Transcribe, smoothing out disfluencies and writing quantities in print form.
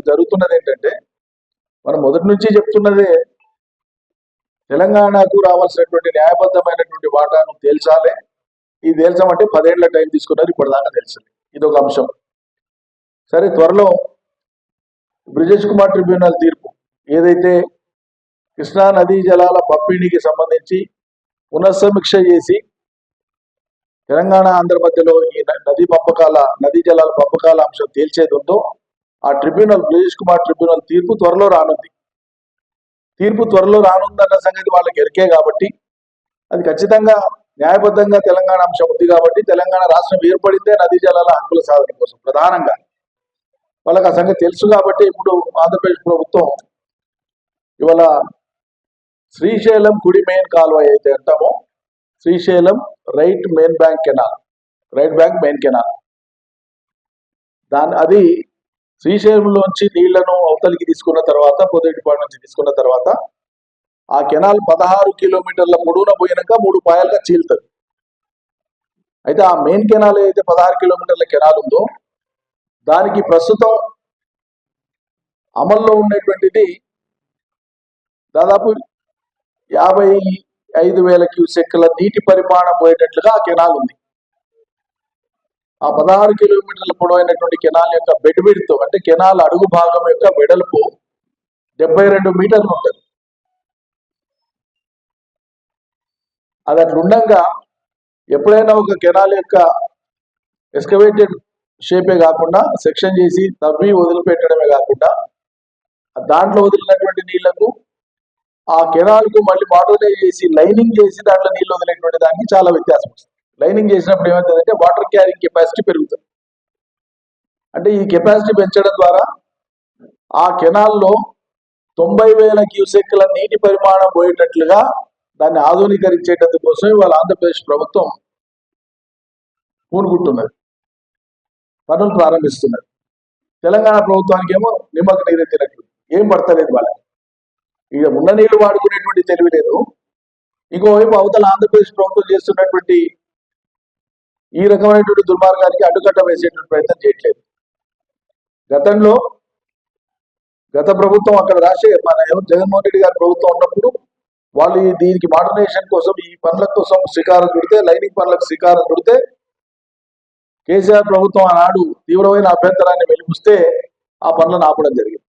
జరుగుతున్నది ఏంటంటే, మనం మొదటి నుంచి చెప్తున్నదే తెలంగాణకు రావాల్సినటువంటి న్యాయబద్ధమైనటువంటి వాటాను తేల్చాలి. ఇది తేల్చామంటే 10 ఏళ్ల టైం తీసుకున్నారు, ఇప్పటిదాకా తెలిసింది. ఇది ఒక అంశం. సరే, త్వరలో బ్రిజేష్ కుమార్ ట్రిబ్యునల్ తీర్పు ఏదైతే కృష్ణా నదీ జలాల పంపిణీకి సంబంధించి పునఃసమీక్ష చేసి తెలంగాణ ఆంధ్ర మధ్యలో ఈ నదీ జలాల పంపకాల అంశం తేల్చేది ఉందో ఆ ట్రిబ్యునల్, బ్రిజేష్ కుమార్ ట్రిబ్యునల్ తీర్పు త్వరలో రానుంది. తీర్పు త్వరలో రానుందన్న సంగతి వాళ్ళకి ఎరికే కాబట్టి అది ఖచ్చితంగా న్యాయబద్ధంగా తెలంగాణ అంశం ఉంది కాబట్టి తెలంగాణ రాష్ట్రం ఏర్పడిందే నదీ జలాల హక్కుల సాధన కోసం ప్రధానంగా. వాళ్ళకి ఆ సంగతి తెలుసు కాబట్టి ఇప్పుడు ఆంధ్రప్రదేశ్ ప్రభుత్వం ఇవాళ శ్రీశైలం కుడి మెయిన్ కాలువ అయితే అంటామో, Srisailam right bank main canal అది శ్రీశైలంలోంచి నీళ్లను అవతలికి తీసుకున్న తర్వాత, పొద్దుటిపాడు నుంచి తీసుకున్న తర్వాత ఆ కెనాల్ 16 కిలోమీటర్ల పొడవున పోయినాక 3 పాయలుగా చీలుతుంది. అయితే ఆ మెయిన్ కెనాల్ అయితే 16 కిలోమీటర్ల కెనాల్ ఉందో దానికి ప్రస్తుతం అమల్లో ఉన్నటువంటిది దాదాపు 55,000 క్యూసెక్ల నీటి పరిమాణం పోయేటట్లుగా ఆ కెనాల్ ఉంది. ఆ 16 కిలోమీటర్ల పొడవైనటువంటి కెనాల్ యొక్క బెడ్ విడ్త్ అంటే కెనాల్ అడుగు భాగం యొక్క వెడల్పు 72 మీటర్లు ఉంటుంది. అది అట్లుండగా ఎప్పుడైనా ఒక కెనాల్ యొక్క ఎక్స్కవేటెడ్ షేపే కాకుండా సెక్షన్ చేసి తవ్వి వదిలిపెట్టడమే కాకుండా దాంట్లో వదిలినటువంటి నీళ్లకు ఆ కెనాల్కు మళ్ళీ మోడలైజ్ చేసి లైనింగ్ చేసి దాంట్లో నీళ్ళు వదిలేటువంటి దానికి చాలా వ్యత్యాసం వస్తుంది. లైనింగ్ చేసినప్పుడు ఏమవుతుందంటే వాటర్ క్యారింగ్ కెపాసిటీ పెరుగుతుంది. అంటే ఈ కెపాసిటీ పెంచడం ద్వారా ఆ కెనాల్లో 90,000 క్యూసెక్ల నీటి పరిమాణం పోయేటట్లుగా దాన్ని ఆధునీకరించేటందుకు కోసం ఇవాళ ఆంధ్రప్రదేశ్ ప్రభుత్వం పూనుకుంటున్నది, పనులు ప్రారంభిస్తున్నది. తెలంగాణ ప్రభుత్వానికి ఏమో నిమ్మకు నీరెత్తినట్లు ఏం పడతలేదు వాళ్ళకి. ఇక ఉన్న నీళ్లు వాడుకునేటువంటి తెలివి లేదు. ఇంకోవైపు అవతల ఆంధ్రప్రదేశ్ ప్రభుత్వం చేస్తున్నటువంటి ఈ రకమైనటువంటి దుర్మార్గానికి అడ్డుకట్ట వేసేటువంటి ప్రయత్నం చేయట్లేదు. గత ప్రభుత్వం అక్కడ మన జగన్మోహన్ రెడ్డి గారి ప్రభుత్వం ఉన్నప్పుడు వాళ్ళు దీనికి మోడర్నైజేషన్ కోసం ఈ పనుల కోసం శ్రీకారం చుడితే, లైనింగ్ పనులకు శ్రీకారం చుడితే కేసీఆర్ ప్రభుత్వం ఆనాడు తీవ్రమైన అభ్యంతరాన్ని వెలిపిస్తే ఆ పనులను ఆపడం జరిగింది.